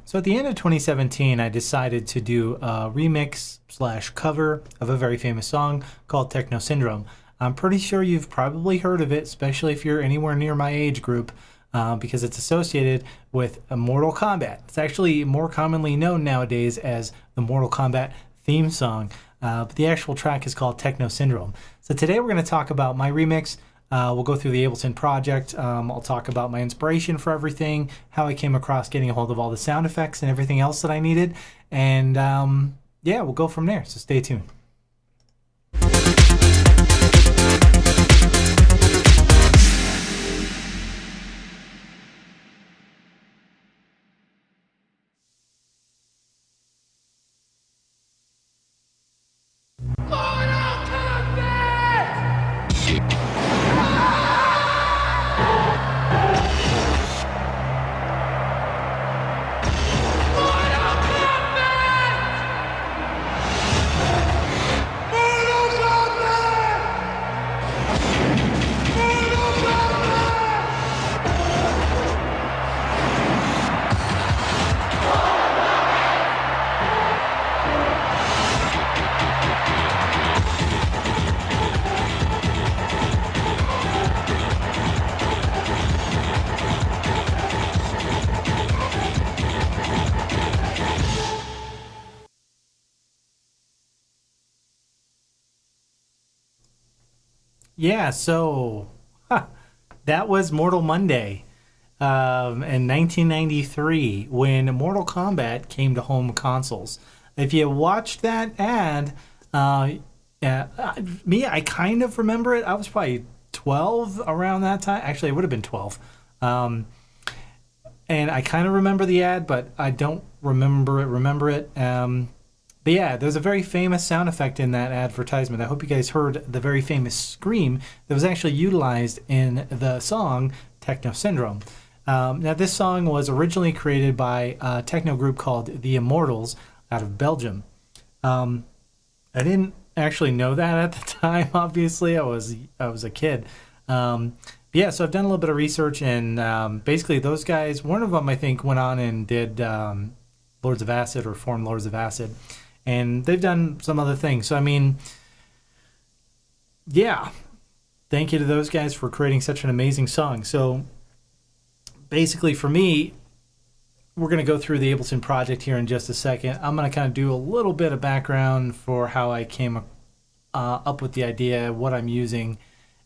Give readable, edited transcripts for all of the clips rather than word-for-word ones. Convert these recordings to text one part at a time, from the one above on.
So at the end of 2017, I decided to do a remix slash cover of a very famous song called Techno Syndrome. I'm pretty sure you've probably heard of it, especially if you're anywhere near my age group, because it's associated with Mortal Kombat. It's actually more commonly known nowadays as the Mortal Kombat theme song, but the actual track is called Techno Syndrome. So today we're going to talk about my remix. We'll go through the Ableton project. I'll talk about my inspiration for everything, how I came across getting a hold of all the sound effects and everything else that I needed. And yeah, we'll go from there. So stay tuned. Yeah, so that was Mortal Monday in 1993 when Mortal Kombat came to home consoles. If you watched that ad, I kind of remember it. I was probably 12 around that time. Actually, it would have been 12. And I kind of remember the ad, but I don't remember it. But yeah, there's a very famous sound effect in that advertisement. I hope you guys heard the very famous scream that was actually utilized in the song Techno Syndrome. Now, this song was originally created by a techno group called The Immortals out of Belgium. I didn't actually know that at the time, obviously. I was a kid. But yeah, so I've done a little bit of research, and basically those guys, one of them I think went on and did Lords of Acid or formed Lords of Acid. And they've done some other things. So, I mean, yeah, thank you to those guys for creating such an amazing song. So, basically, for me, we're going to go through the Ableton project here in just a second. I'm going to kind of do a little bit of background for how I came up with the idea, what I'm using,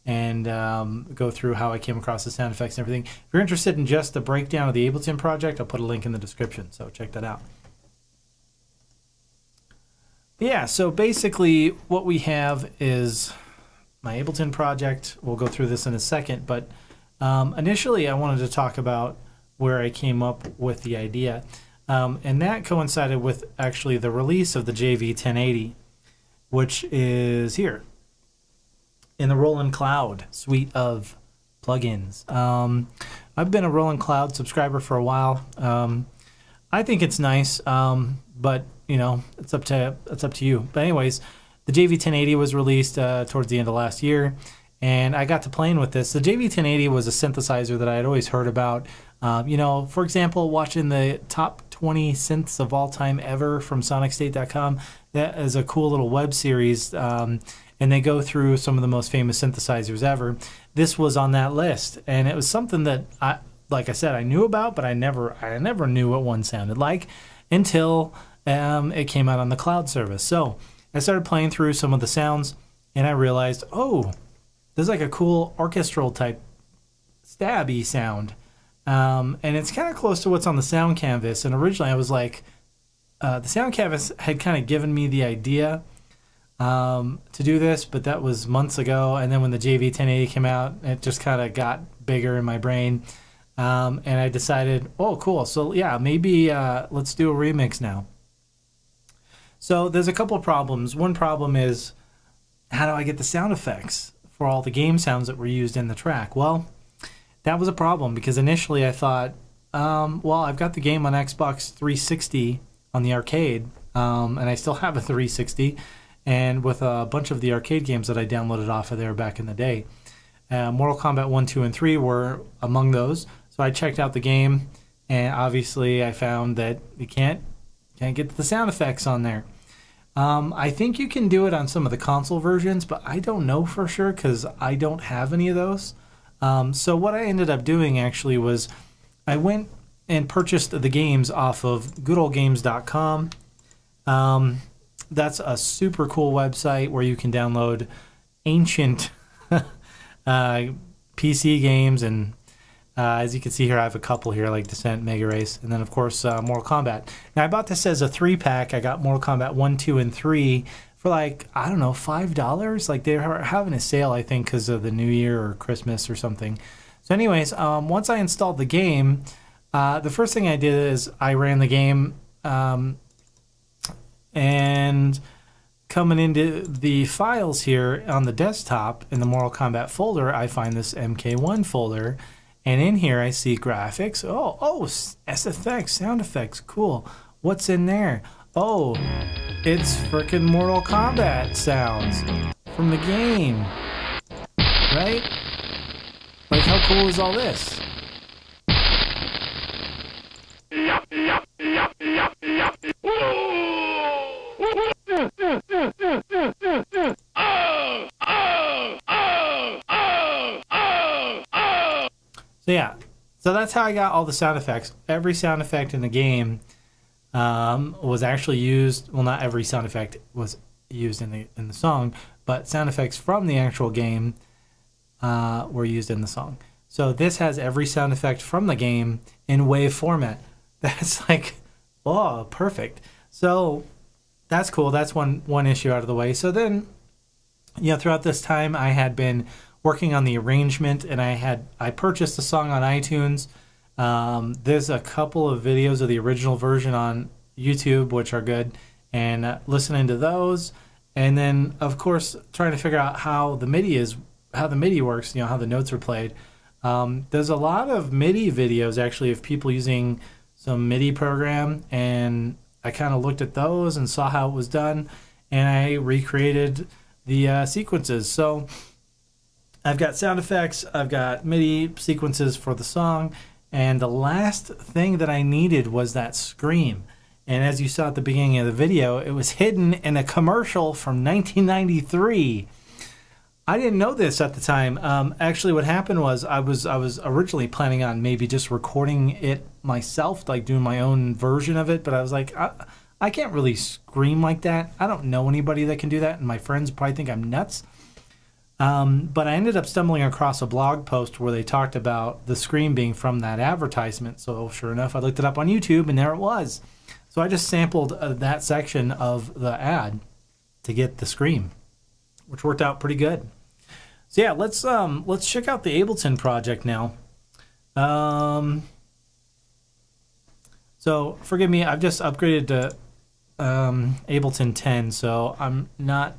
and go through how I came across the sound effects and everything. If you're interested in just the breakdown of the Ableton project, I'll put a link in the description, so check that out. Yeah, so basically what we have is my Ableton project. We'll go through this in a second, but initially I wanted to talk about where I came up with the idea. And that coincided with actually the release of the JV1080, which is here in the Roland Cloud suite of plugins. I've been a Roland Cloud subscriber for a while. I think it's nice, but you know, it's up to you. But anyways, the JV1080 was released towards the end of last year, and I got to playing with this. The JV1080 was a synthesizer that I had always heard about. You know, for example, watching the top 20 synths of all time ever from SonicState.com. That is a cool little web series, and they go through some of the most famous synthesizers ever. This was on that list, and it was something that like I said, I knew about, but I never knew what one sounded like until it came out on the cloud service. So I started playing through some of the sounds, and I realized, oh, there's like a cool orchestral type stabby sound, and it's kind of close to what's on the sound canvas. And originally I was like, the sound canvas had kind of given me the idea to do this, but that was months ago. And then when the JV1080 came out, it just kind of got bigger in my brain, and I decided, oh, cool. So yeah, maybe let's do a remix now. So there's a couple of problems. One problem is, how do I get the sound effects for all the game sounds that were used in the track? Well, that was a problem because initially I thought, well, I've got the game on Xbox 360 on the arcade, and I still have a 360, and with a bunch of the arcade games that I downloaded off of there back in the day. Mortal Kombat 1, 2, and 3 were among those. So I checked out the game, and obviously I found that you can't get the sound effects on there. I think you can do it on some of the console versions, but I don't know for sure because I don't have any of those. So what I ended up doing actually was I went and purchased the games off of goodoldgames.com. That's a super cool website where you can download ancient PC games, and as you can see here, I have a couple here like Descent, Mega Race, and then of course Mortal Kombat. Now I bought this as a 3-pack. I got Mortal Kombat 1, 2, and 3 for like, I don't know, $5. Like they were having a sale, I think, because of the New Year or Christmas or something. So anyways, once I installed the game, the first thing I did is I ran the game, and coming into the files here on the desktop in the Mortal Kombat folder, I find this MK1 folder, and in here I see graphics. Oh, SFX, sound effects, cool. What's in there? Oh, it's frickin' Mortal Kombat sounds from the game, right? Like, how cool is all this? So yeah, so that's how I got all the sound effects. Every sound effect in the game was actually used. Well, not every sound effect was used in the song, but sound effects from the actual game were used in the song. So this has every sound effect from the game in wave format. That's like, oh, perfect. So that's cool. That's one issue out of the way. So then, you know, throughout this time, I had been working on the arrangement, and I purchased the song on iTunes. There's a couple of videos of the original version on YouTube, which are good, and listening to those, and then of course trying to figure out how the MIDI works. You know, how the notes are played. There's a lot of MIDI videos actually of people using some MIDI program, and I kind of looked at those and saw how it was done, and I recreated the sequences. So I've got sound effects, I've got MIDI sequences for the song, and the last thing that I needed was that scream. And as you saw at the beginning of the video, it was hidden in a commercial from 1993. I didn't know this at the time. Actually, what happened was I was originally planning on maybe just recording it myself, like doing my own version of it, but I was like, I can't really scream like that. I don't know anybody that can do that, and my friends probably think I'm nuts. But I ended up stumbling across a blog post where they talked about the scream being from that advertisement. So sure enough, I looked it up on YouTube, and there it was. So I just sampled that section of the ad to get the scream, which worked out pretty good. So yeah, let's check out the Ableton project now. So forgive me, I've just upgraded to Ableton 10, so I'm not.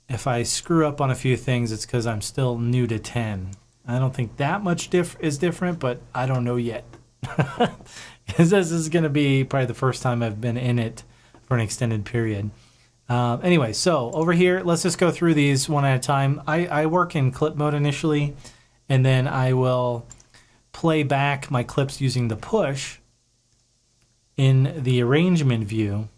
If I screw up on a few things, it's because I'm still new to 10. I don't think that much is different, but I don't know yet. Because this is going to be probably the first time I've been in it for an extended period. Anyway, so over here, let's just go through these one at a time. I work in clip mode initially, and then I will play back my clips using the push in the arrangement view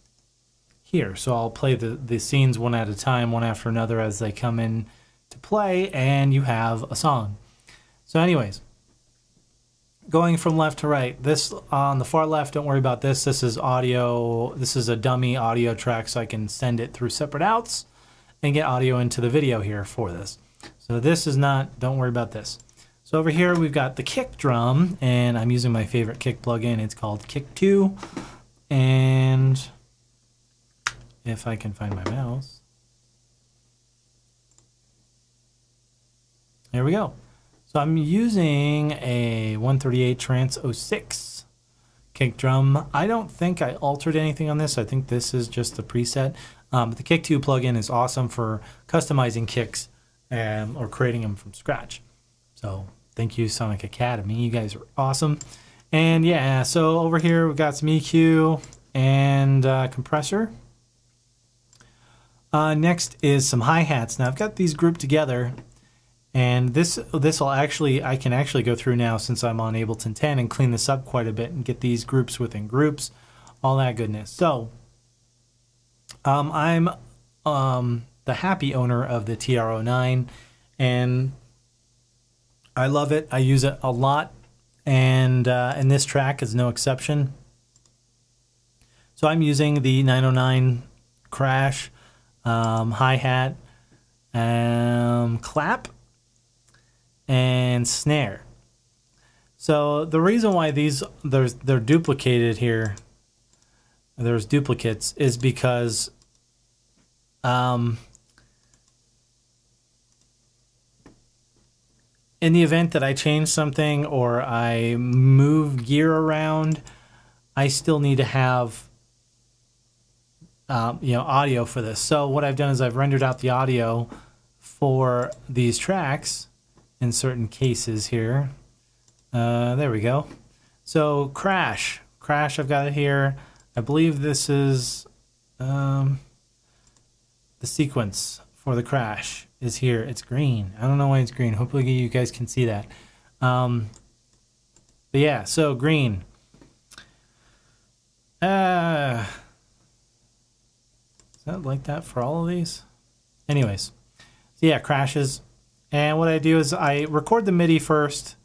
here. So I'll play the scenes one at a time, one after another as they come in to play, and you have a song. So anyways, going from left to right, this on the far left, don't worry about this. This is audio. This is a dummy audio track, so I can send it through separate outs and get audio into the video here for this. So this is not, don't worry about this. So over here we've got the kick drum, and I'm using my favorite kick plugin. It's called Kick 2, and if I can find my mouse. There we go. So I'm using a 138 Trance 06 kick drum. I don't think I altered anything on this. I think this is just the preset. But the Kick 2 plugin is awesome for customizing kicks or creating them from scratch. So thank you, Sonic Academy. You guys are awesome. And yeah, so over here we've got some EQ and compressor. Next is some hi-hats. Now I've got these grouped together, And this will actually, I can actually go through now since I'm on Ableton 10 and clean this up quite a bit and get these groups within groups, all that goodness. So I'm the happy owner of the TR-09, and I love it. I use it a lot, and this track is no exception. So I'm using the 909 crash, hi-hat, clap, and snare. So the reason why they're duplicated here, there's duplicates, is because in the event that I change something or I move gear around, I still need to have audio for this. So what I've done is I've rendered out the audio for these tracks in certain cases here. There we go. So crash, I've got it here. I believe this is the sequence for the crash is here. It's green. I don't know why it's green. Hopefully you guys can see that. But yeah, so green. Is that like that for all of these? Anyways, so yeah, crashes. And what I do is I record the MIDI first,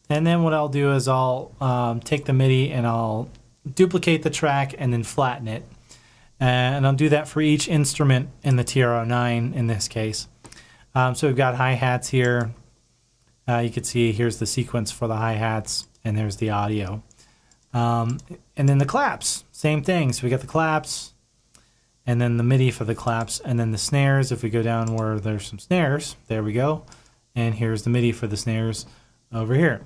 and then what I'll do is I'll take the MIDI and I'll duplicate the track and then flatten it. And I'll do that for each instrument in the TR-09 in this case. So we've got hi-hats here. You can see here's the sequence for the hi-hats, and there's the audio. And then the claps, same thing. So we got the claps, and then the MIDI for the claps, and then the snares. If we go down where there's some snares, there we go. And here's the MIDI for the snares over here.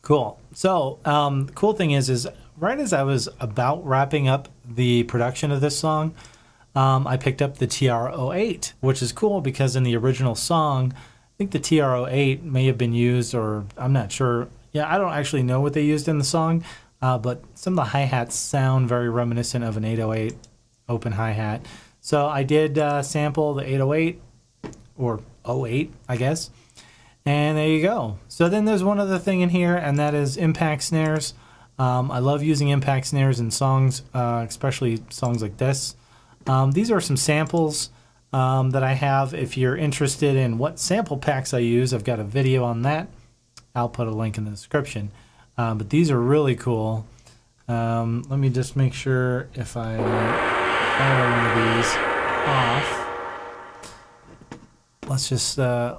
Cool. So the cool thing is right as I was about wrapping up the production of this song, I picked up the TR-08, which is cool because in the original song, I think the TR-08 may have been used, or I'm not sure. Yeah, I don't actually know what they used in the song, but some of the hi-hats sound very reminiscent of an 808 open hi-hat. So I did sample the 808, or 08, I guess. And there you go. So then there's one other thing in here, and that is impact snares. I love using impact snares in songs, especially songs like this. These are some samples that I have. If you're interested in what sample packs I use, I've got a video on that. I'll put a link in the description. But these are really cool. Let me just make sure if I fire one of these off.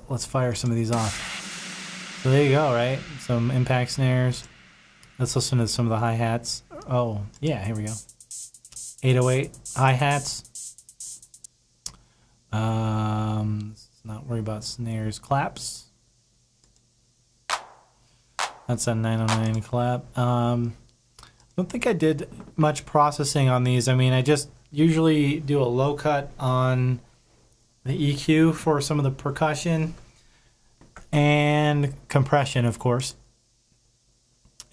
Let's fire some of these off. So there you go, right? Some impact snares. Let's listen to some of the hi-hats. Oh, yeah, here we go. 808 hi-hats. Let's not worry about snares. Claps. That's a 909 clap. I don't think I did much processing on these. I mean, I just usually do a low cut on the EQ for some of the percussion and compression, of course.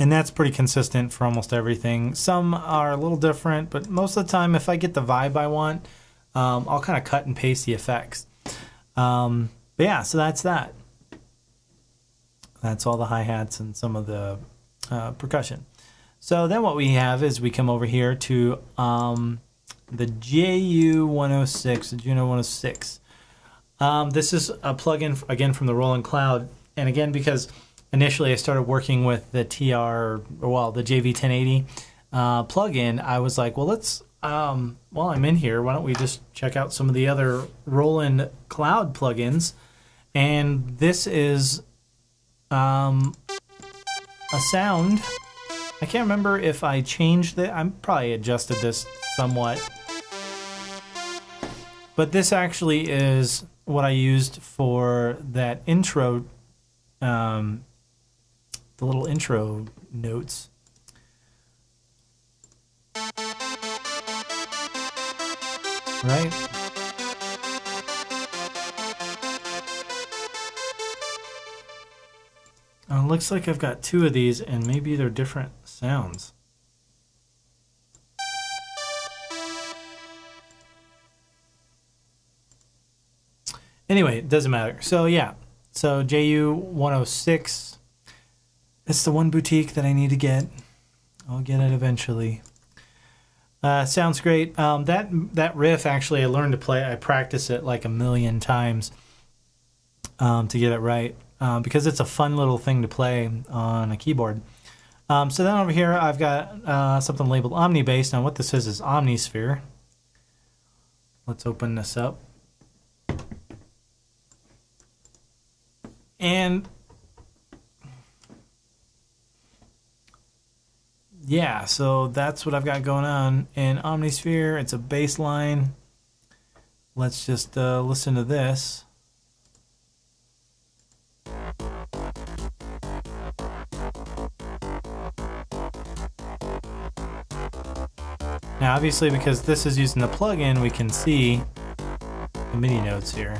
And that's pretty consistent for almost everything. Some are a little different, but most of the time, if I get the vibe I want, I'll kind of cut and paste the effects. But yeah, so that's that. That's all the hi-hats and some of the percussion. So then what we have is we come over here to the JU106, the Juno 106. This is a plugin, again, from the Roland Cloud. And again, because initially I started working with the the JV1080 plugin, I was like, well, let's, while I'm in here, why don't we just check out some of the other Roland Cloud plugins. And this is a sound. I can't remember if I changed it. I probably adjusted this somewhat. But this actually is what I used for that intro, the little intro notes. Right? Looks like I've got two of these, and maybe they're different sounds. Anyway, it doesn't matter. So yeah, so JU 106. It's the one boutique that I need to get. I'll get it eventually. Sounds great. That riff, actually, I learned to play. I practiced it like a million times to get it right, because it's a fun little thing to play on a keyboard. So then over here, I've got something labeled Omnibass. Now what this is Omnisphere. Let's open this up. And yeah, so that's what I've got going on in Omnisphere. It's a bass line. Let's just listen to this. Now obviously, because this is using the plugin, we can see the MIDI notes here.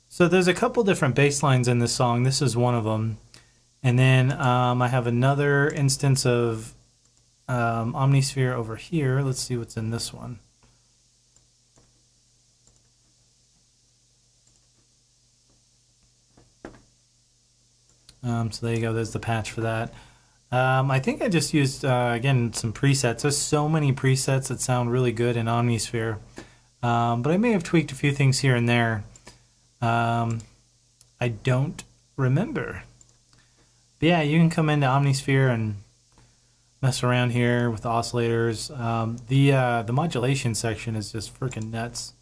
So there's a couple different bass lines in this song. This is one of them. And then I have another instance of Omnisphere over here. Let's see what's in this one. So there you go. There's the patch for that. I think I just used, again, some presets. There's so many presets that sound really good in Omnisphere. But I may have tweaked a few things here and there. I don't remember. But yeah, you can come into Omnisphere and mess around here with the oscillators. The modulation section is just freaking nuts.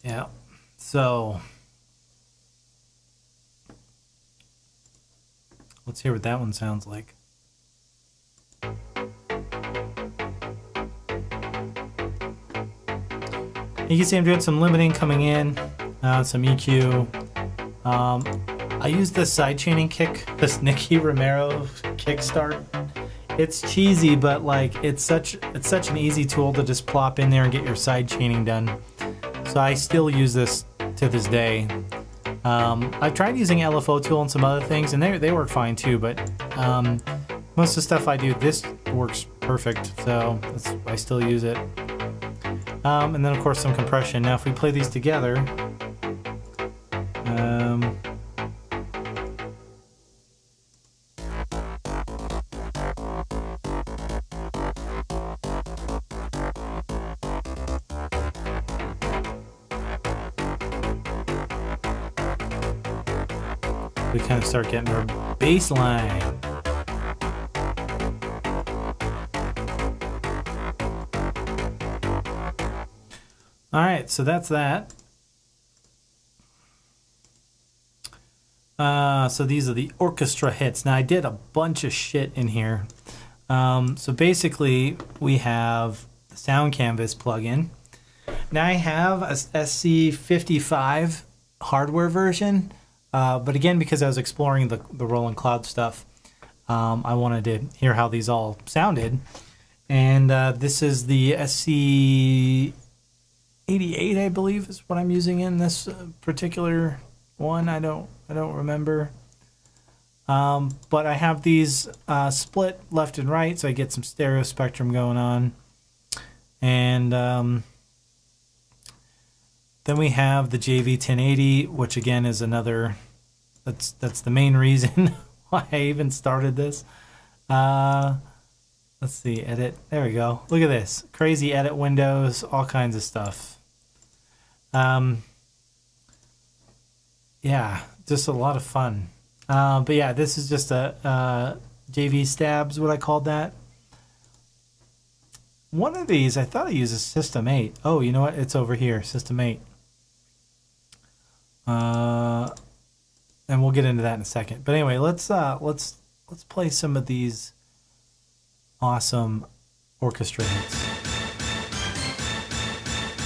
Yeah. So let's hear what that one sounds like. You can see I'm doing some limiting coming in, some EQ. I use the sidechaining kick, this Nicky Romero kickstart. It's cheesy, but like it's such an easy tool to just plop in there and get your sidechaining done. So I still use this to this day. I've tried using LFO tool and some other things, and they work fine too. But most of the stuff I do, this works perfect. So I still use it. And then of course some compression. Now if we play these together, we kind of start getting our bass line. Alright, so that's that. So these are the Orchestra Hits. Now I did a bunch of shit in here. So basically we have the Sound Canvas plugin. Now I have a SC55 hardware version, but again, because I was exploring the Roland Cloud stuff, I wanted to hear how these all sounded. And this is the SC88, I believe, is what I'm using in this particular one. I don't remember. But I have these split left and right, so I get some stereo spectrum going on. And then we have the JV1080, which again is another. That's the main reason why I even started this. Let's see, edit. There we go. Look at this. Crazy edit windows, all kinds of stuff. Yeah, just a lot of fun. But yeah, this is just a JV Stabs, what I called that. One of these, I thought I used a System 8. Oh, you know what? It's over here, System 8. And we'll get into that in a second. But anyway, let's play some of these awesome orchestra hits.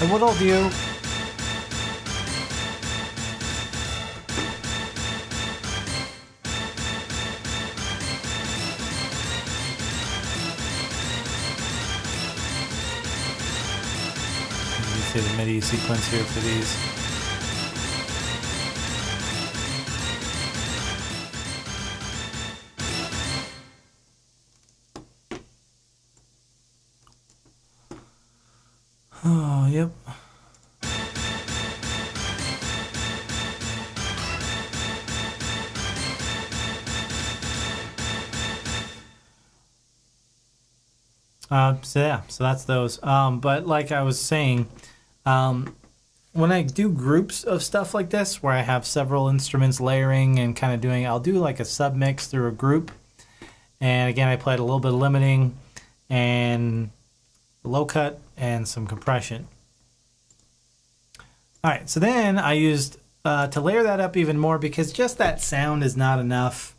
And what I'll do, you can see the MIDI sequence here for these. Oh, yep. So yeah, so that's those. But like I was saying, when I do groups of stuff like this, where I have several instruments layering and kind of doing, I'll do like a sub mix through a group. And again, I played a little bit of limiting and low cut and some compression. All right, so then I used to layer that up even more, because just that sound is not enough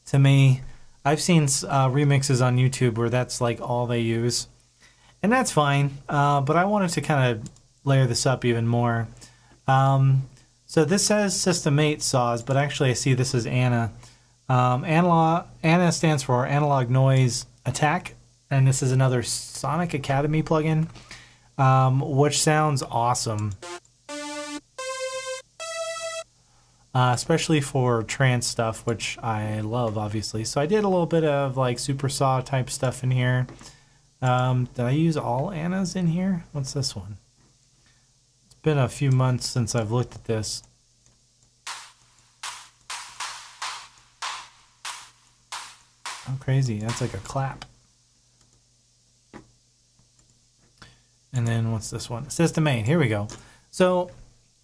to me. I've seen remixes on YouTube where that's like all they use, and that's fine, but I wanted to kind of layer this up even more. So this says System 8 saws, but actually I see this as ANA. ANA stands for Analog Noise Attack, and this is another Sonic Academy plugin, which sounds awesome. Especially for trance stuff, which I love, obviously. So I did a little bit of like super saw type stuff in here. Did I use all ANAs in here? What's this one? It's been a few months since I've looked at this. Oh, crazy. That's like a clap. And then what's this one? System 8. Here we go. So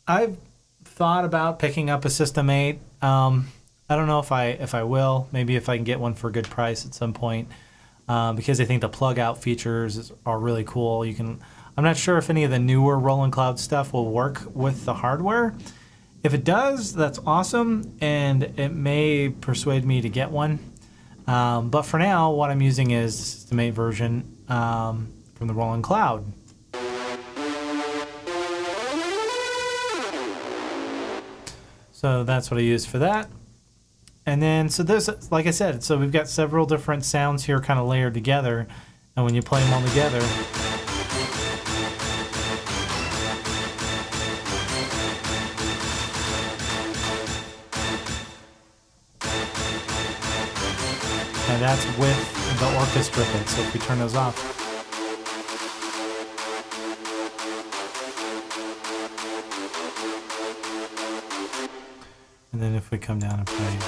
I've thought about picking up a System 8. I don't know if I will. Maybe if I can get one for a good price at some point, because I think the plug out features are really cool. I'm not sure if any of the newer Roland Cloud stuff will work with the hardware. If it does, that's awesome, and it may persuade me to get one. But for now, what I'm using is the System 8 version from the Roland Cloud. So that's what I use for that. And then, so there's, like I said, so we've got several different sounds here kind of layered together. And when you play them all together, and that's with the Orchestra Hits. So if we turn those off, and then if we come down and play,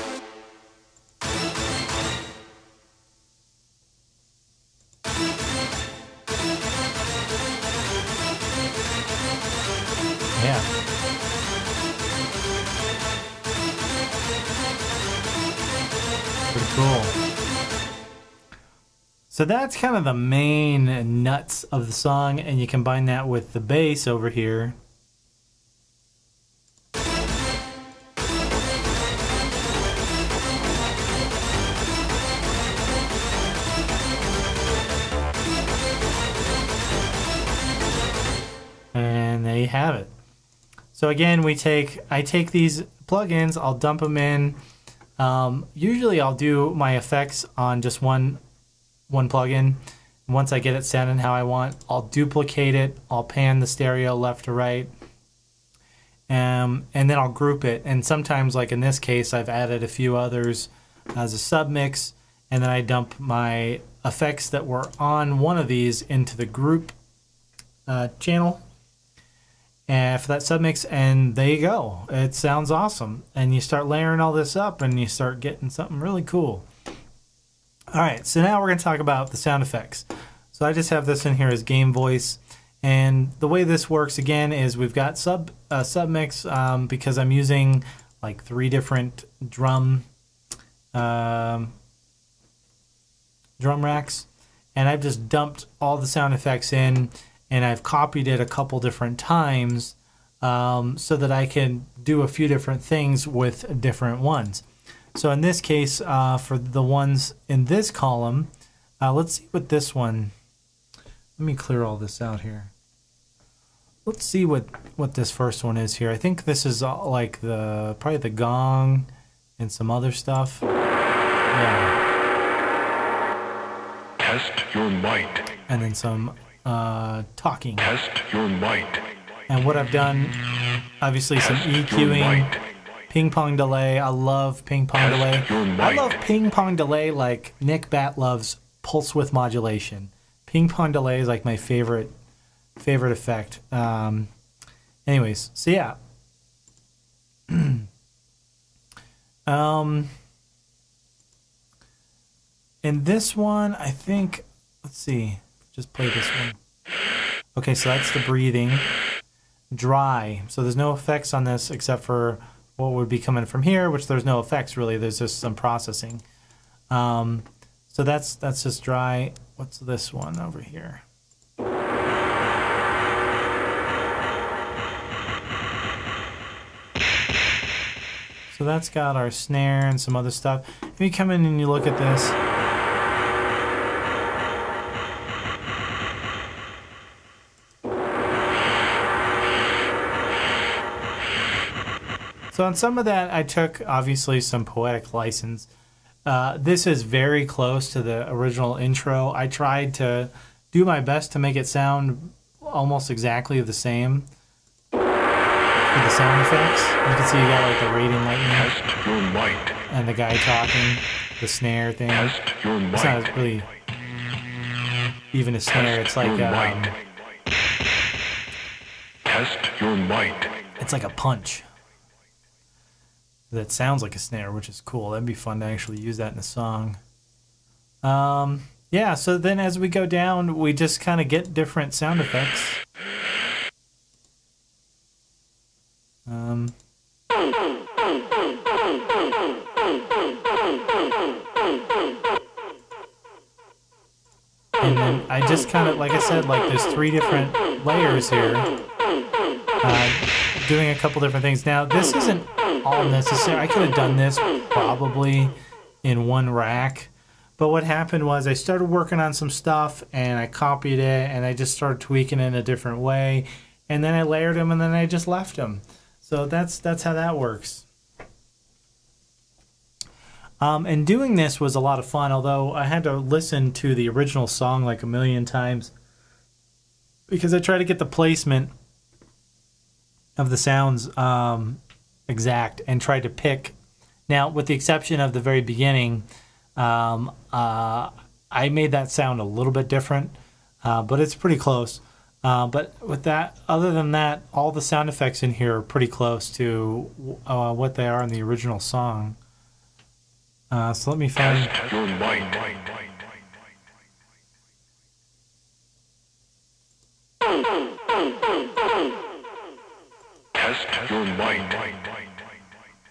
yeah, pretty cool. So that's kind of the main nuts of the song, and you combine that with the bass over here. And there you have it. So again, I take these plugins, I'll dump them in. Usually I'll do my effects on just one plugin. Once I get it sounding how I want, I'll duplicate it, I'll pan the stereo left to right, and then I'll group it. And sometimes, like in this case, I've added a few others as a submix, and then I dump my effects that were on one of these into the group channel and for that submix, and there you go. It sounds awesome, and you start layering all this up and you start getting something really cool. All right, so now we're going to talk about the sound effects. So I just have this in here as game voice, and the way this works again is we've got submix because I'm using like 3 different drum racks, and I've just dumped all the sound effects in, and I've copied it a couple different times so that I can do a few different things with different ones. So in this case, for the ones in this column, let's see what this one, let me clear all this out here. Let's see what this first one is here. I think this is like probably the gong and some other stuff. Yeah. Test your might. And then some talking. Test your might. And what I've done, obviously some EQing, ping pong delay. I love ping pong delay. I love ping pong delay like Nick Batt loves pulse width modulation. Ping pong delay is like my favorite favorite effect. Anyways, so yeah. In this one, I think, let's see, just play this one. Okay, so that's the breathing. Dry. So there's no effects on this except for what would be coming from here, which there's no effects really. There's just some processing. So that's just dry. What's this one over here? So that's got our snare and some other stuff. If you come in and you look at this, so on some of that, I took, obviously, some poetic license. This is very close to the original intro. I tried to do my best to make it sound almost exactly the same for the sound effects. You can see you got like the radiant lightning and the guy talking, the snare thing. It's not really even a snare. It's like it's like a punch that sounds like a snare, which is cool. That'd be fun to actually use that in a song. Yeah, so then as we go down, we just kind of get different sound effects. And then I just kind of, like I said, like there's 3 different layers here. Doing a couple different things. Now, this isn't all necessary. I could have done this probably in one rack. But what happened was I started working on some stuff and I copied it and I just started tweaking it in a different way. And then I layered them and then I just left them. So that's how that works. And doing this was a lot of fun, although I had to listen to the original song like a million times because I tried to get the placement of the sounds exact and tried to pick. Now, with the exception of the very beginning, I made that sound a little bit different, but it's pretty close. But with that, other than that, all the sound effects in here are pretty close to what they are in the original song. So let me find. Test your mind.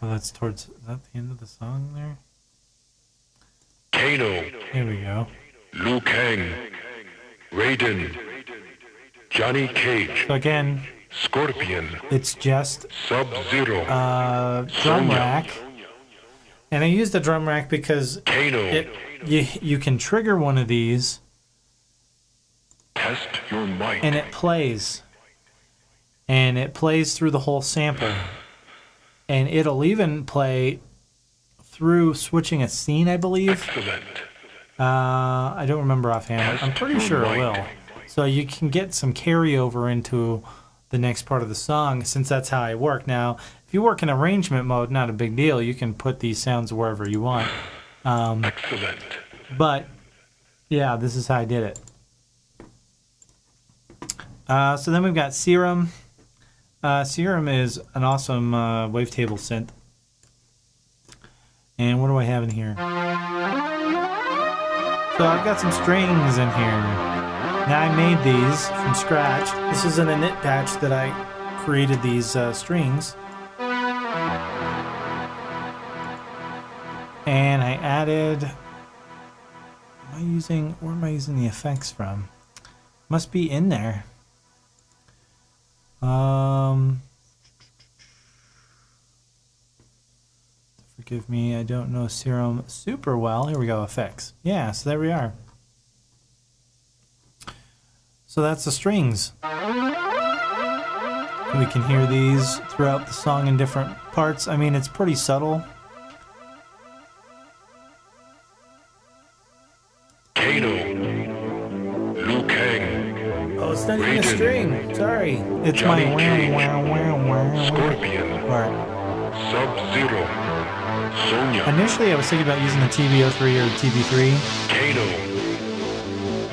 Oh, that's towards. Is that the end of the song there? Kano. Here we go. Liu Kang. Raiden. Johnny Cage. So again, Scorpion. it's just Sub-Zero. drum rack. And I use the drum rack because Kano. you can trigger one of these Test your might. and it plays. And it plays through the whole sample. And it'll even play through switching a scene, I believe. Excellent. I don't remember offhand. I'm pretty sure it will. So you can get some carryover into the next part of the song, since that's how I work. Now, if you work in arrangement mode, not a big deal. You can put these sounds wherever you want. Excellent. But, yeah, this is how I did it. So then we've got Serum. Serum is an awesome wavetable synth. And what do I have in here? So I've got some strings in here. Now I made these from scratch. This is in a knit patch that I created these strings. And I added... where am I using the effects from? Must be in there. Forgive me, I don't know Serum super well. Here we go, effects. Yeah, so there we are. So that's the strings. We can hear these throughout the song in different parts. I mean, it's pretty subtle. Kano. Liu Kang. Oh, it's not even a string. Sorry. It's Johnny my Cage. wow Scorpion. part. Sub-Zero. Sonya. Initially, I was thinking about using the TB-03 or the TB-3. Kano.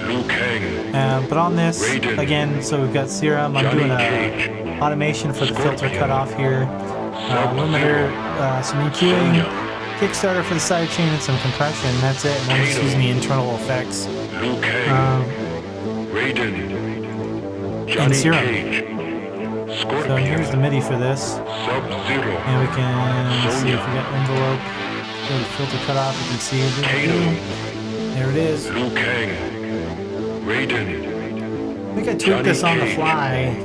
Liu Kang, But on this, Raiden, again, so we've got Serum. I'm doing Cage, a automation for the filter cutoff here. Limiter, some EQing, Kickstarter for the sidechain, and some compression. That's it. And I'm just using the internal effects. Liu Kang, Raiden, And Serum. Cage, So here's the MIDI for this. Sub-Zero, And we can see if we got envelope. Go to filter cutoff. You can see it. There it is. Liu Kang, Raiden, I think I tweaked this on the fly.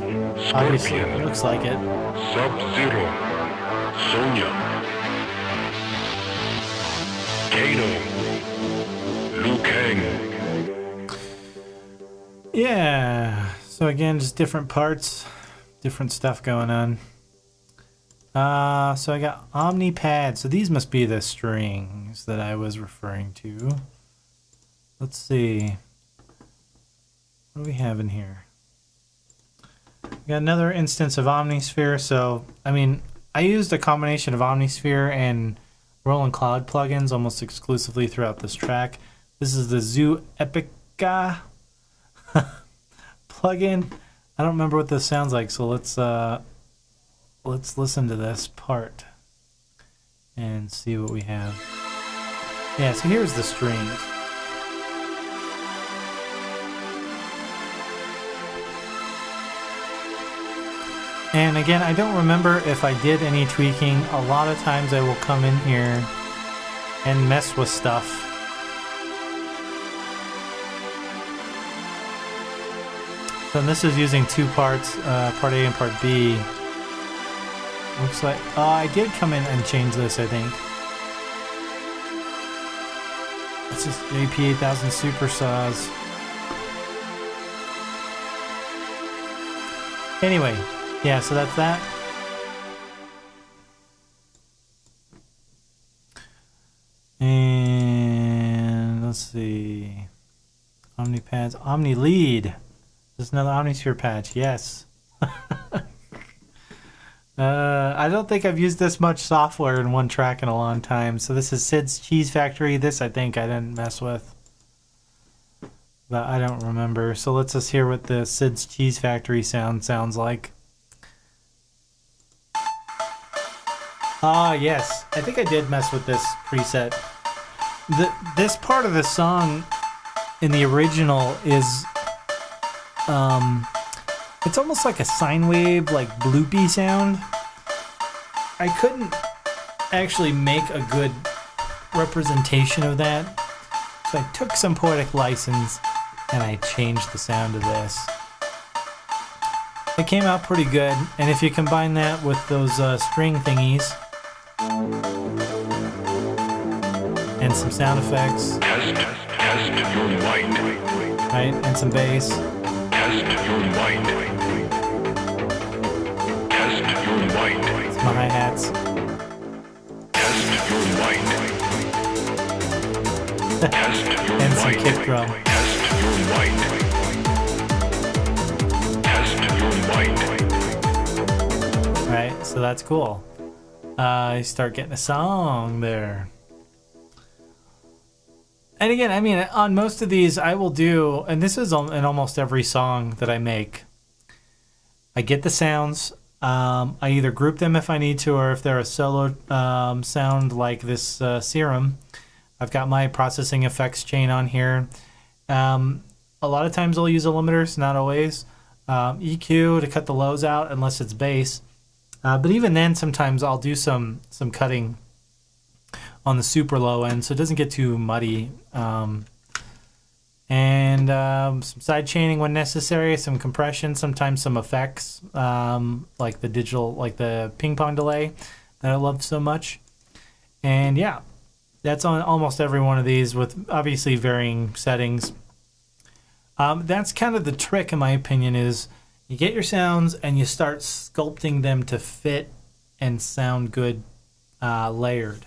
Obviously, it looks like it. Sub-Zero, Sonya, Kano, Liu Kang, Yeah. So again, just different parts, different stuff going on. So I got Omni pads. So these must be the strings that I was referring to. Let's see. What do we have in here? We got another instance of Omnisphere. So, I mean, I used a combination of Omnisphere and Roland Cloud plugins almost exclusively throughout this track. This is the Zoo Epica plugin. I don't remember what this sounds like, so let's listen to this part and see what we have. Yeah, so here's the strings. And again, I don't remember if I did any tweaking. A lot of times I will come in here and mess with stuff. So this is using two parts, part A and part B. Looks like, I did come in and change this, I think. It's just AP8000 Super Saws. Anyway, yeah, so that's that. And let's see. Omni pads, Omni lead. There's another Omnisphere patch, yes. I don't think I've used this much software in one track in a long time. So this is Sid's Cheese Factory. This I think I didn't mess with, but I don't remember. So let's just hear what the Sid's Cheese Factory sounds like. Ah, yes. I think I did mess with this preset. This part of the song in the original is it's almost like a sine wave, like bloopy sound. I couldn't actually make a good representation of that, so I took some poetic license and I changed the sound of this. It came out pretty good, and if you combine that with those string thingies and some sound effects, test your mind, right, and some bass, test your mind, test your mind, some hi-hats, test your mind, test your and some mind, kick drum. test your mind, test your mind. Right, so that's cool. You start getting a song there. And again, I mean, on most of these, I will do, and this is in almost every song that I make, I get the sounds. I either group them if I need to, or if they're a solo sound like this Serum, I've got my processing effects chain on here. A lot of times I'll use a limiter, not always. EQ to cut the lows out unless it's bass. But even then, sometimes I'll do some cutting on the super low end, so it doesn't get too muddy. And some side chaining when necessary, some compression, sometimes some effects, like the digital, like the ping pong delay that I love so much. And yeah, that's on almost every one of these with obviously varying settings. That's kind of the trick, in my opinion, is you get your sounds and you start sculpting them to fit and sound good layered.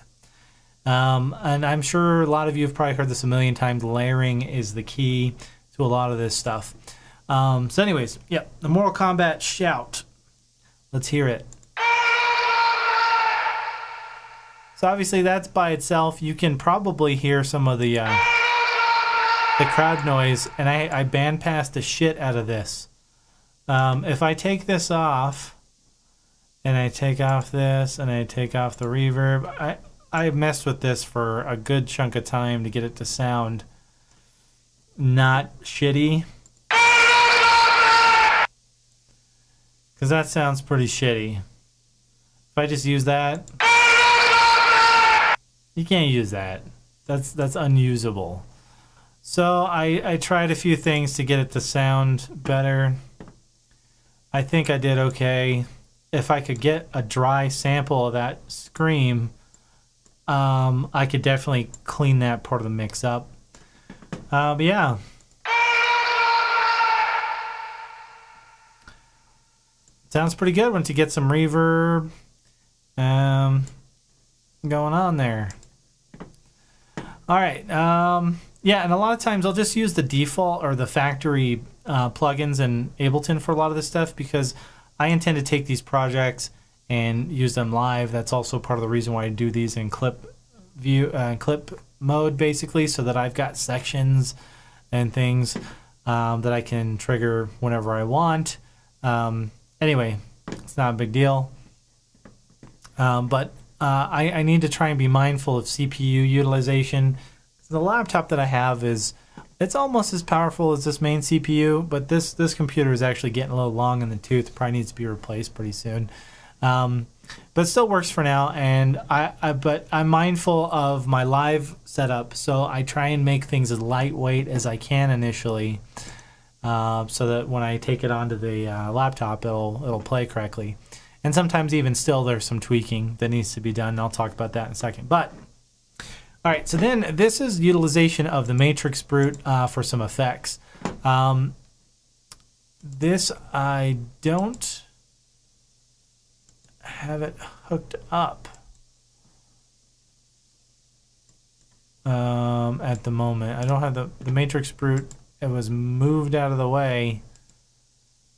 And I'm sure a lot of you have probably heard this a million times. Layering is the key to a lot of this stuff. So anyways, yeah, the Mortal Kombat shout. Let's hear it. So obviously that's by itself. You can probably hear some of the the crowd noise, and I bandpassed the shit out of this. If I take this off, and I take off this, and I take off the reverb, I messed with this for a good chunk of time to get it to sound not shitty. Because that sounds pretty shitty. If I just use that, you can't use that. That's unusable. So I tried a few things to get it to sound better. I think I did okay. If I could get a dry sample of that scream, I could definitely clean that part of the mix up. But yeah. Sounds pretty good once you get some reverb going on there. All right. Yeah, and a lot of times I'll just use the default or the factory plugins in Ableton for a lot of this stuff because I intend to take these projects and use them live. That's also part of the reason why I do these in clip mode, basically, so that I've got sections and things that I can trigger whenever I want. Anyway, it's not a big deal. But I need to try and be mindful of CPU utilization. The laptop that I have it's almost as powerful as this main CPU, but this computer is actually getting a little long in the tooth. Probably needs to be replaced pretty soon. But it still works for now, and but I'm mindful of my live setup, so I try and make things as lightweight as I can initially. So that when I take it onto the laptop, it'll play correctly. And sometimes even still, there's some tweaking that needs to be done. And I'll talk about that in a second. But all right, so then this is utilization of the Matrix Brute for some effects. This I don't have it hooked up at the moment. I don't have the Matrix Brute. It was moved out of the way,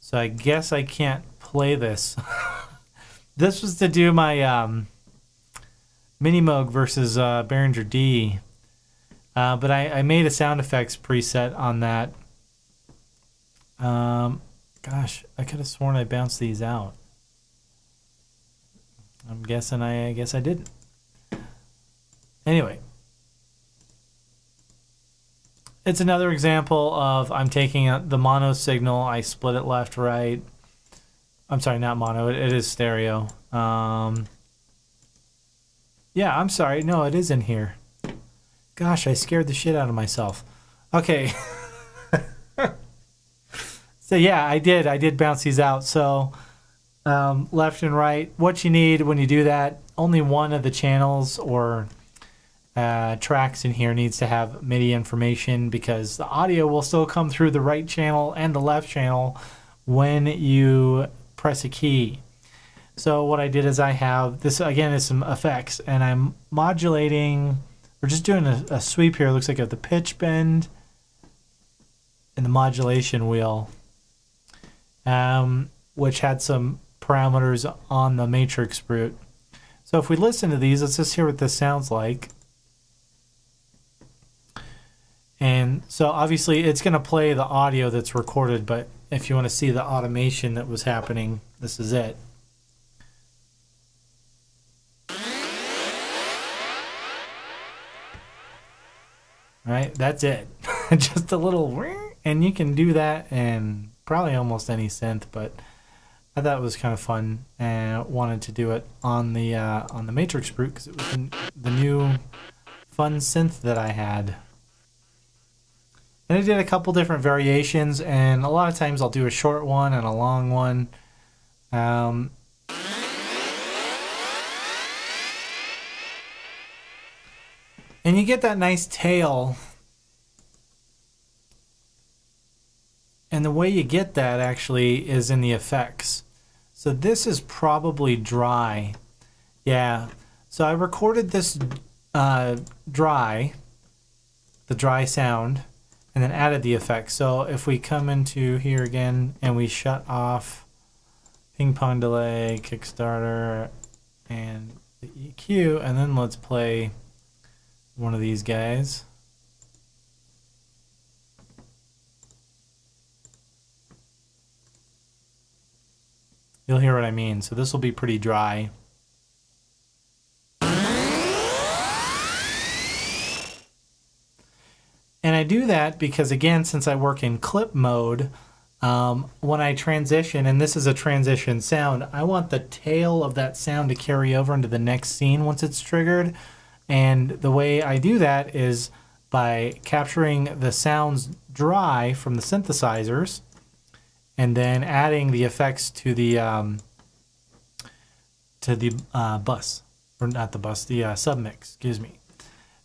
so I guess I can't play this. This was to do my Minimoog versus Behringer D, but I made a sound effects preset on that. Gosh, I could have sworn I bounced these out. I'm guessing I guess I didn't. Anyway. It's another example of I'm taking the mono signal, I split it left, right. I'm sorry, not mono, it is stereo. Yeah, I'm sorry, no, it is in here. Gosh, I scared the shit out of myself. Okay. So yeah, I did bounce these out. So left and right, what you need when you do that, only one of the channels or tracks in here needs to have MIDI information because the audio will still come through the right channel and the left channel when you press a key. So what I did is I have this again is some effects, and I'm modulating. We're just doing a sweep here. It looks like I have the pitch bend and the modulation wheel, which had some parameters on the Matrix Brute. So if we listen to these, let's just hear what this sounds like. And so obviously it's going to play the audio that's recorded, but if you want to see the automation that was happening, this is it. All right, that's it. Just a little, and you can do that in probably almost any synth, but I thought it was kind of fun and wanted to do it on the Matrix Brute because it was the new fun synth that I had. And I did a couple different variations, and a lot of times I'll do a short one and a long one. And you get that nice tail. And the way you get that actually is in the effects. So this is probably dry. Yeah. So I recorded this dry, the dry sound, and then added the effects. So if we come into here again and we shut off ping pong delay, Kickstarter, and the EQ, and then let's play one of these guys. you'll hear what I mean. So this will be pretty dry. And I do that because, again, since I work in clip mode, when I transition, and this is a transition sound, I want the tail of that sound to carry over into the next scene once it's triggered. And the way I do that is by capturing the sounds dry from the synthesizers and then adding the effects to the bus, or not the bus, the submix, excuse me.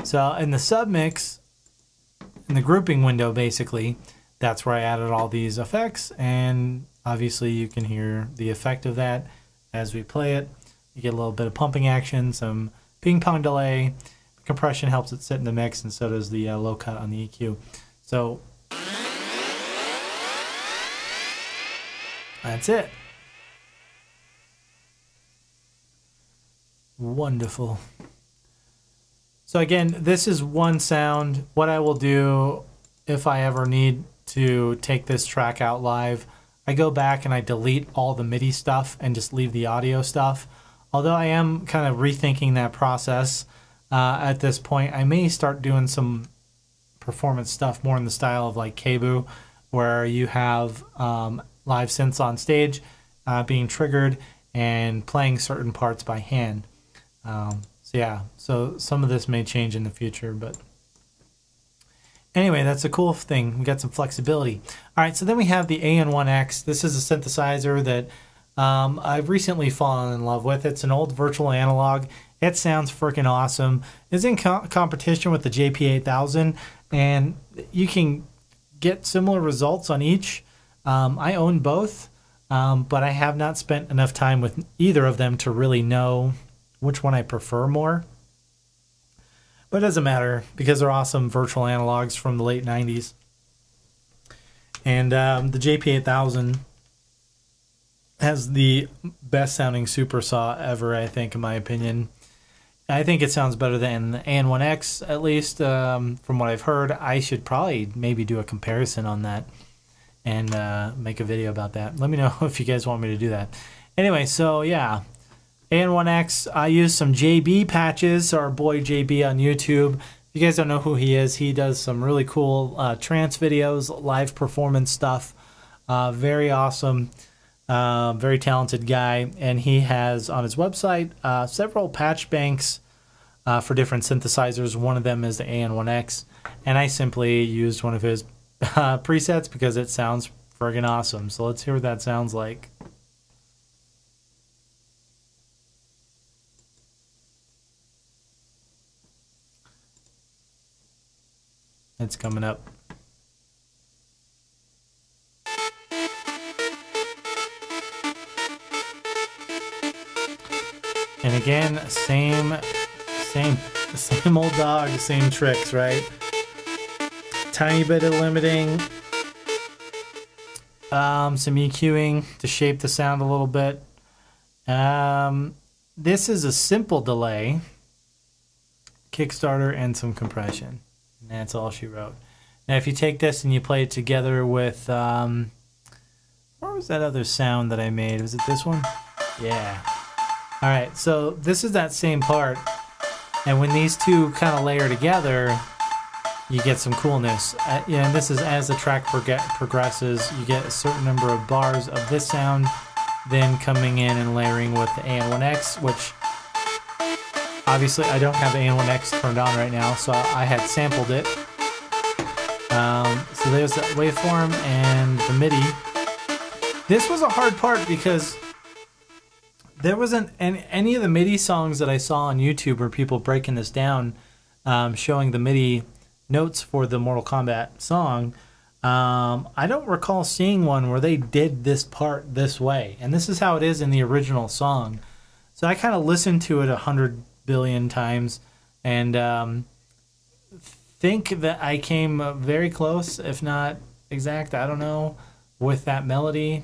So in the submix, in the grouping window, basically, that's where I added all these effects, and obviously you can hear the effect of that as we play it. You get a little bit of pumping action, some ping pong delay. Compression helps it sit in the mix, and so does the low cut on the EQ. So that's it. Wonderful. So again, this is one sound. What I will do if I ever need to take this track out live, I go back and I delete all the MIDI stuff and just leave the audio stuff. Although I am kind of rethinking that process at this point, I may start doing some performance stuff more in the style of like Kebu, where you have live synths on stage being triggered and playing certain parts by hand. So yeah, so some of this may change in the future, but anyway, that's a cool thing. We got some flexibility. All right, so then we have the AN1X. This is a synthesizer that I've recently fallen in love with. It's an old virtual analog. It sounds freaking awesome. It's in competition with the JP8000, and you can get similar results on each. I own both, but I have not spent enough time with either of them to really know which one I prefer more. But it doesn't matter because they're awesome virtual analogs from the late 90s. And the JP8000 has the best sounding super saw ever, I think, in my opinion. I think it sounds better than the AN1X, at least from what I've heard. I should probably maybe do a comparison on that and make a video about that. Let me know if you guys want me to do that. Anyway, so yeah. AN1X, I use some JB patches, our boy JB on YouTube. If you guys don't know who he is, he does some really cool trance videos, live performance stuff. Very awesome, very talented guy. And he has on his website several patch banks for different synthesizers. One of them is the AN1X. And I simply used one of his presets because it sounds friggin' awesome. So let's hear what that sounds like. It's coming up. And again, same old dog, same tricks, right? Tiny bit of limiting, some EQing to shape the sound a little bit. This is a simple delay, Kickstarter, and some compression. And that's all she wrote. Now, if you take this and you play it together with, where was that other sound that I made? Was it this one? Yeah. All right, so this is that same part. And when these two kind of layer together, you get some coolness. Yeah, and this is as the track progresses, you get a certain number of bars of this sound, then coming in and layering with the AN1X, which obviously I don't have AN1X turned on right now, so I had sampled it. So there's that waveform and the MIDI. This was a hard part because there wasn't any of the MIDI songs that I saw on YouTube where people breaking this down, showing the MIDI notes for the Mortal Kombat song. I don't recall seeing one where they did this part this way, and this is how it is in the original song. So I kind of listened to it 100 billion times and think that I came very close, if not exact, I don't know, with that melody.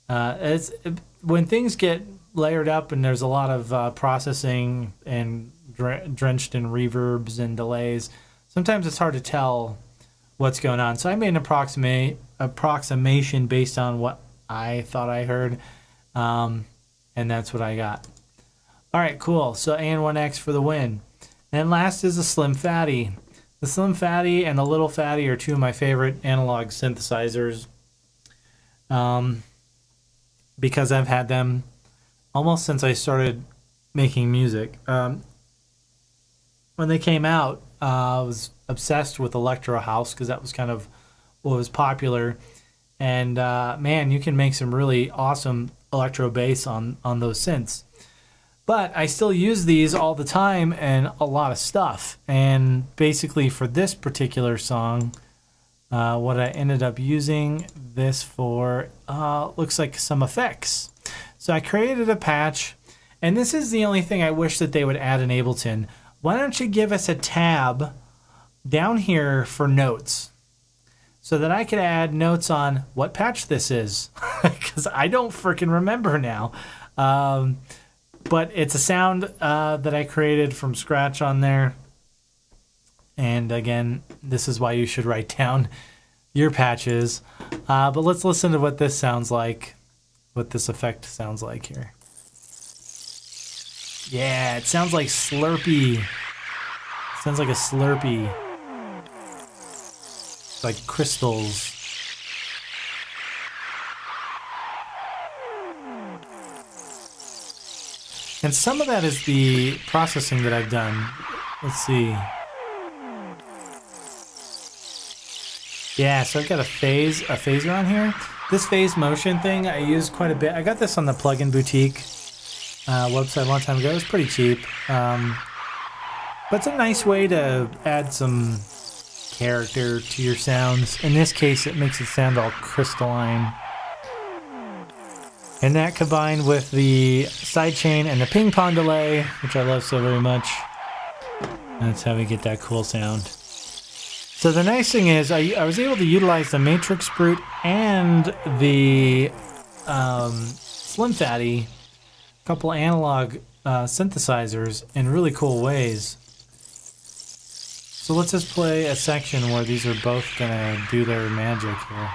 When things get layered up and there's a lot of processing and drenched in reverbs and delays, sometimes it's hard to tell what's going on. So I made an approximation based on what I thought I heard. And that's what I got. All right, cool. So AN1X for the win. And last is the Slim Fatty. The Slim Fatty and the Little Fatty are two of my favorite analog synthesizers, because I've had them almost since I started making music. When they came out, I was obsessed with electro house because that was kind of what was popular. And man, you can make some really awesome electro bass on those synths. But I still use these all the time and a lot of stuff. And basically for this particular song, what I ended up using this for looks like some effects. So I created a patch, and this is the only thing I wish that they would add in Ableton. Why don't you give us a tab down here for notes, so that I could add notes on what patch this is, because I don't freaking remember now. But it's a sound that I created from scratch on there. And again, this is why you should write down your patches. But let's listen to what this sounds like, what this effect sounds like here. Yeah, it sounds like Slurpee. It sounds like a Slurpee. It's like crystals. And some of that is the processing that I've done. Let's see. Yeah, so I've got a phaser on here. This phase motion thing I use quite a bit. I got this on the Plugin Boutique website a long time ago. It was pretty cheap. But it's a nice way to add some character to your sounds. In this case, it makes it sound all crystalline. And that combined with the sidechain and the ping pong delay, which I love so very much, that's how we get that cool sound. So the nice thing is I was able to utilize the Matrix Brute and the Slim Fatty, a couple analog synthesizers in really cool ways. So let's just play a section where these are both gonna do their magic here.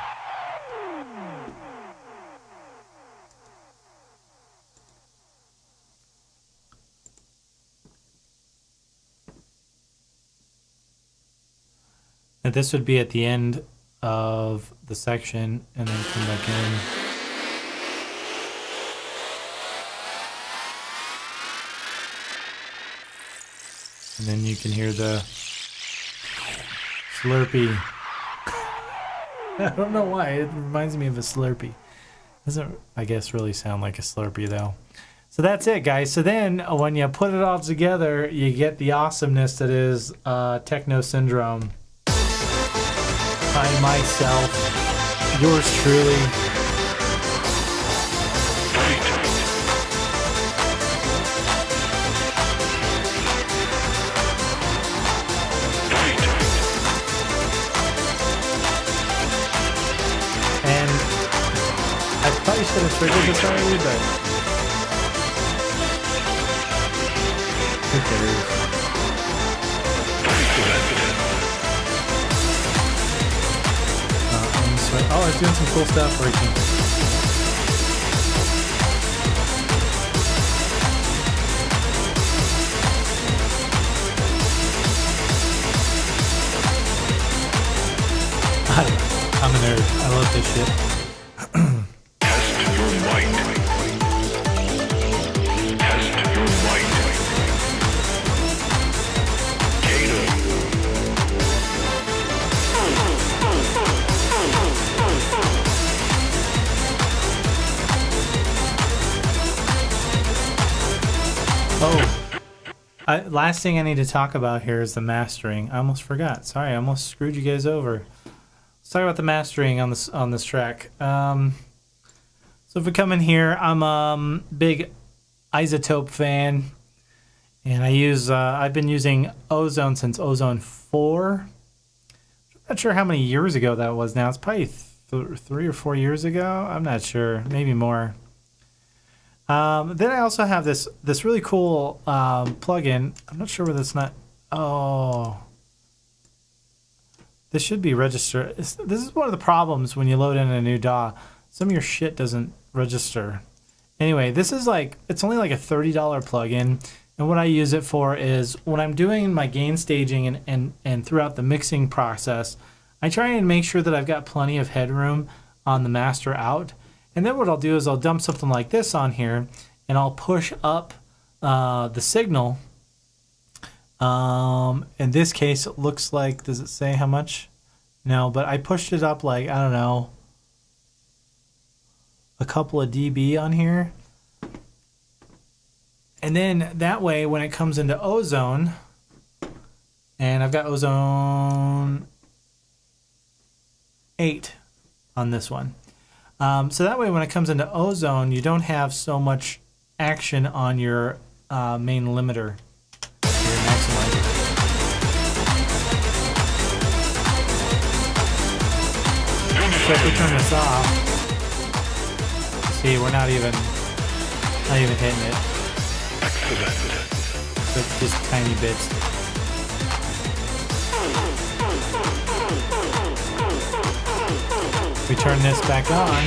And this would be at the end of the section, and then come back in. And then you can hear the Slurpee. I don't know why, it reminds me of a Slurpee. Doesn't, I guess, really sound like a Slurpee though. So that's it, guys. So then when you put it all together, you get the awesomeness that is Techno Syndrome. By myself, yours truly. And I probably should have triggered this already, but who cares? Oh, it's doing some cool stuff where you can... I'm a nerd. I love this shit. Test your might. Test your might. Last thing I need to talk about here is the mastering. I almost forgot. Sorry, I almost screwed you guys over. Let's talk about the mastering on this track. So if we come in here, I'm a big Isotope fan, and I've been using Ozone since Ozone 4. I'm not sure how many years ago that was now. It's probably 3 or 4 years ago. I'm not sure, maybe more. Then I also have this really cool plugin. I'm not sure whether it's not. Oh, this should be registered. This is one of the problems when you load in a new DAW. Some of your shit doesn't register. Anyway, this is like, it's only like a $30 plugin. And what I use it for is when I'm doing my gain staging and throughout the mixing process, I try and make sure that I've got plenty of headroom on the master out. And then what I'll do is I'll dump something like this on here and I'll push up the signal. In this case, it looks like, does it say how much? No, but I pushed it up like, I don't know, a couple of dB on here. And then that way, when it comes into Ozone, and I've got Ozone 8 on this one. So that way, when it comes into Ozone, you don't have so much action on your main limiter. Your maximizer. So if we turn this off, see, we're not even hitting it. With just tiny bits. We turn this back on.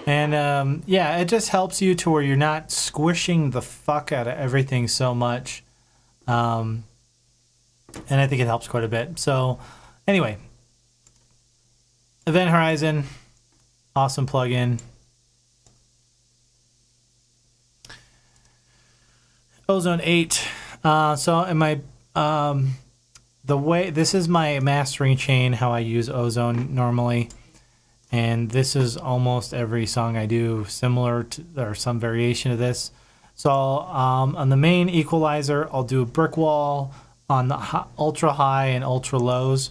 And yeah, it just helps you to where you're not squishing the fuck out of everything so much. And I think it helps quite a bit. So anyway, Event Horizon, awesome plugin. Ozone 8. So in my the way this is my mastering chain, how I use Ozone normally, and this is almost every song I do similar to, or some variation of this. So on the main equalizer, I'll do a brick wall on the ultra high and ultra lows.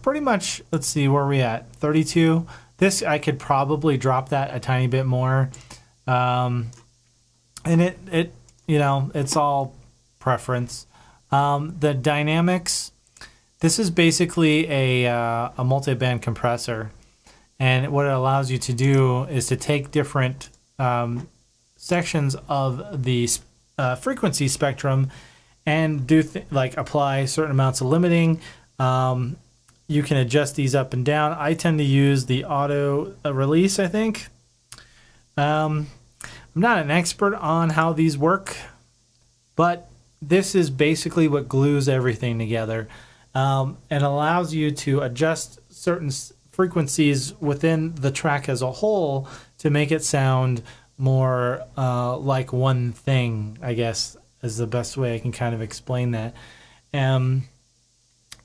Pretty much, let's see, where are we at? 32. This, I could probably drop that a tiny bit more. And it you know, it's all preference. The dynamics, this is basically a multi-band compressor. And what it allows you to do is to take different sections of the frequency spectrum and do like apply certain amounts of limiting. You can adjust these up and down. I tend to use the auto release, I think. I'm not an expert on how these work, but this is basically what glues everything together and allows you to adjust certain frequencies within the track as a whole to make it sound more like one thing, I guess, is the best way I can kind of explain that.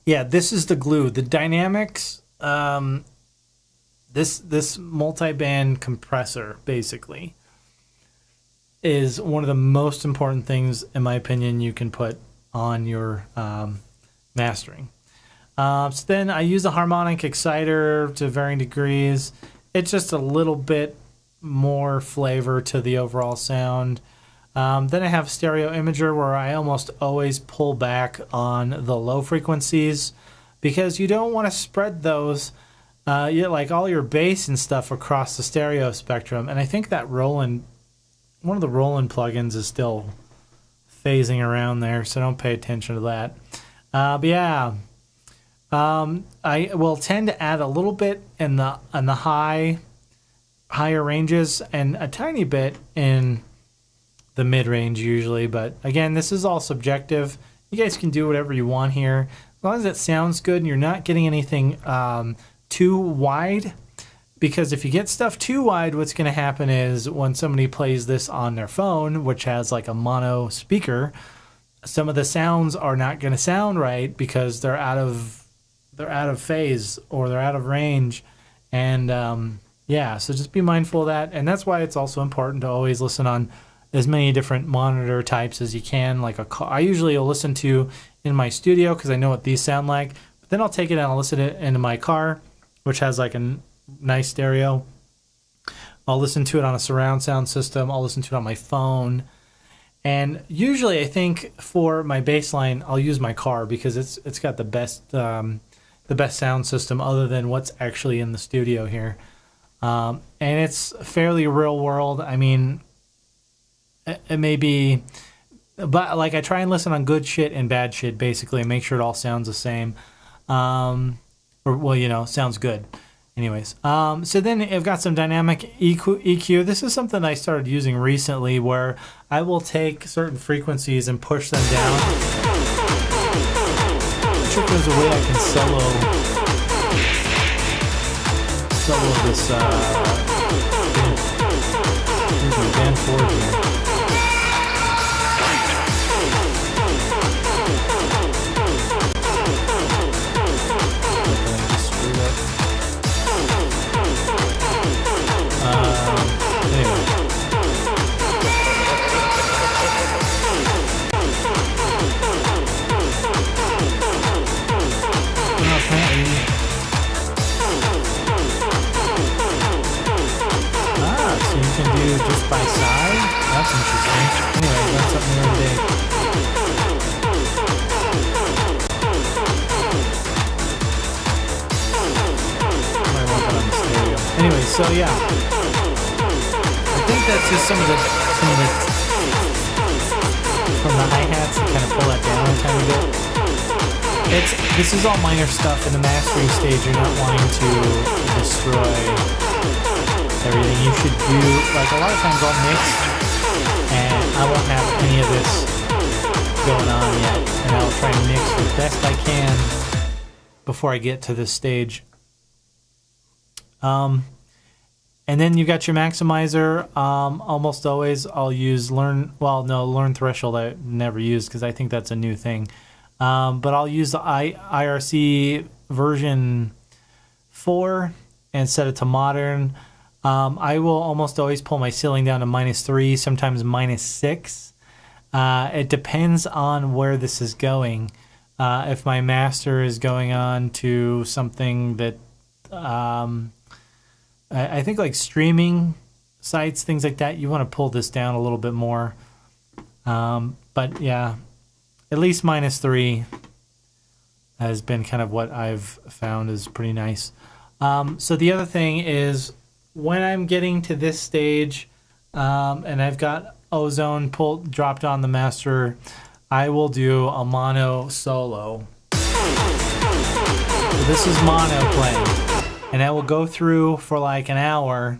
Yeah, this is the glue. The dynamics, this multi-band compressor, basically, is one of the most important things, in my opinion, you can put on your mastering. So then I use a harmonic exciter to varying degrees. It's just a little bit more flavor to the overall sound. Then I have stereo imager, where I almost always pull back on the low frequencies because you don't want to spread those, like all your bass and stuff across the stereo spectrum. And I think that Roland, one of the Roland plugins is still phasing around there, so don't pay attention to that. But yeah, I will tend to add a little bit in the higher ranges and a tiny bit in the mid-range usually, but again, this is all subjective. You guys can do whatever you want here as long as it sounds good and you're not getting anything too wide, because if you get stuff too wide, what's going to happen is when somebody plays this on their phone, which has like a mono speaker, some of the sounds are not going to sound right because they're out of phase or they're out of range. And yeah, so just be mindful of that. And that's why it's also important to always listen on as many different monitor types as you can. Like I usually will listen to in my studio because I know what these sound like. But then I'll take it and I'll listen to it into my car, which has like a nice stereo. I'll listen to it on a surround sound system. I'll listen to it on my phone. And usually I think for my bass line, I'll use my car because it's got the best sound system other than what's actually in the studio here. And it's fairly real world. I mean, it may be, but like I try and listen on good shit and bad shit basically and make sure it all sounds the same. or well, you know, sounds good. Anyways, so then I've got some dynamic EQ. This is something I started using recently, where I will take certain frequencies and push them down. I'm sure if there's a way I can solo this band forward here. Just by side? That's interesting. Anyway, that's something really big. Might want that on the stereo. Anyway, so yeah. I think that's just some of the from the hi-hats to kind of pull that down a tiny bit. This is all minor stuff. In the mastering stage, you're not wanting to destroy everything. You should do, like, a lot of times I'll mix and I won't have any of this going on yet, and I'll try and mix the best I can before I get to this stage. And then you got your maximizer. Almost always I'll use learn threshold. I never use because I think that's a new thing, but I'll use the IRC version 4 and set it to modern. I will almost always pull my ceiling down to -3, sometimes -6. It depends on where this is going. If my master is going on to something that I think like streaming sites, things like that, you want to pull this down a little bit more. But yeah, at least -3 has been kind of what I've found is pretty nice. So the other thing is, when I'm getting to this stage, and I've got Ozone dropped on the master, I will do a mono solo. So this is mono playing, and I will go through for like an hour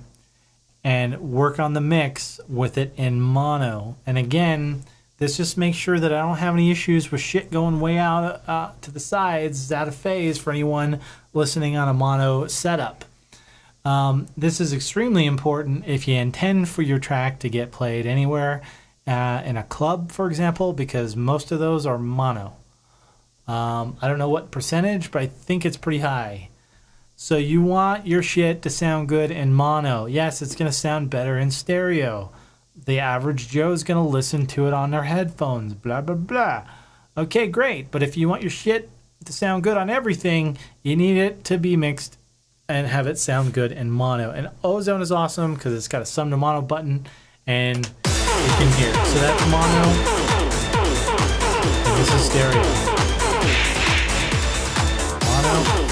and work on the mix with it in mono. And again, this just makes sure that I don't have any issues with shit going way out to the sides, out of phase for anyone listening on a mono setup. This is extremely important if you intend for your track to get played anywhere, in a club, for example, because most of those are mono. I don't know what percentage, but I think it's pretty high. So you want your shit to sound good in mono. Yes, it's going to sound better in stereo. The average Joe's going to listen to it on their headphones, blah, blah, blah. Okay, great. But if you want your shit to sound good on everything, you need it to be mixed and have it sound good in mono. And Ozone is awesome because it's got a sum to mono button, and you can hear it. So that's mono, and this is stereo. Mono, mono,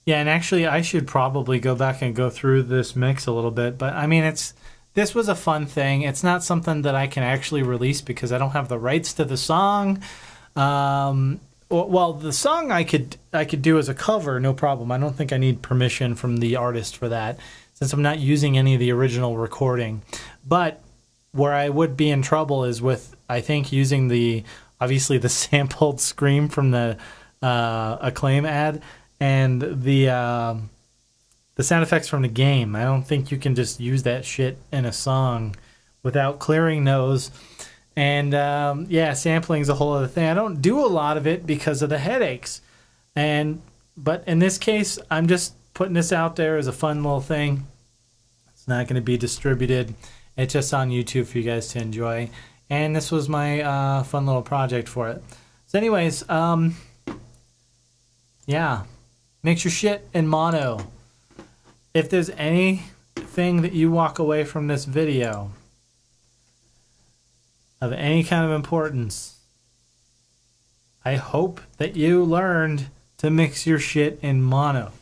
yeah, and actually I should probably go back and go through this mix a little bit, but I mean, this was a fun thing. It's not something that I can actually release because I don't have the rights to the song. Well, the song I could do as a cover, no problem. I don't think I need permission from the artist for that, since I'm not using any of the original recording. But where I would be in trouble is with, I think, using obviously the sampled scream from the Acclaim ad and the sound effects from the game. I don't think you can just use that shit in a song without clearing those. And yeah, sampling is a whole other thing. I don't do a lot of it because of the headaches. But in this case, I'm just putting this out there as a fun little thing. It's not going to be distributed. It's just on YouTube for you guys to enjoy. And this was my fun little project for it. So anyways, yeah, mix your shit in mono. If there's anything that you walk away from this video, of any kind of importance, I hope that you learned to mix your shit in mono.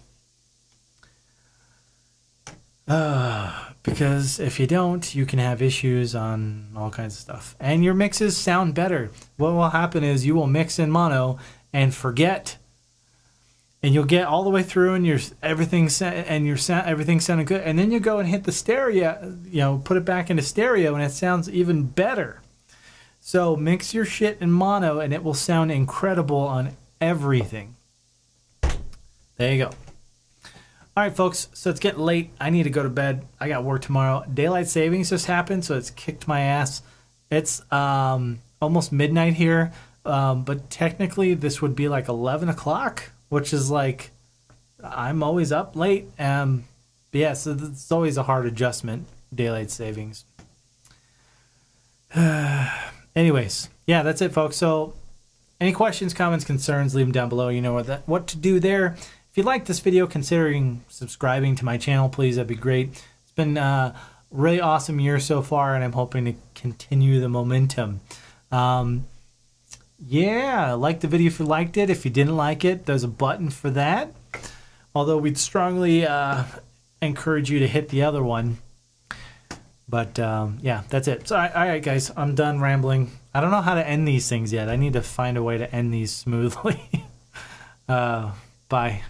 Because if you don't, you can have issues on all kinds of stuff. And your mixes sound better. What will happen is you will mix in mono and forget. And you'll get all the way through and everything's sounding good. And then you go and hit the stereo, put it back into stereo and it sounds even better. So mix your shit in mono and it will sound incredible on everything. There you go. All right, folks, so it's getting late. I need to go to bed. I got work tomorrow. Daylight savings just happened, so it's kicked my ass. It's almost midnight here, but technically this would be like 11 o'clock, which is like I'm always up late. But yeah, so it's always a hard adjustment, daylight savings. Anyways, yeah, that's it, folks. So any questions, comments, concerns, leave them down below. You know what to do there. If you like this video, considering subscribing to my channel, please, that'd be great. It's been a really awesome year so far, and I'm hoping to continue the momentum. Yeah, like the video if you liked it. If you didn't like it, there's a button for that. Although we'd strongly encourage you to hit the other one. But yeah, that's it. So, all right, guys, I'm done rambling. I don't know how to end these things yet. I need to find a way to end these smoothly. Bye.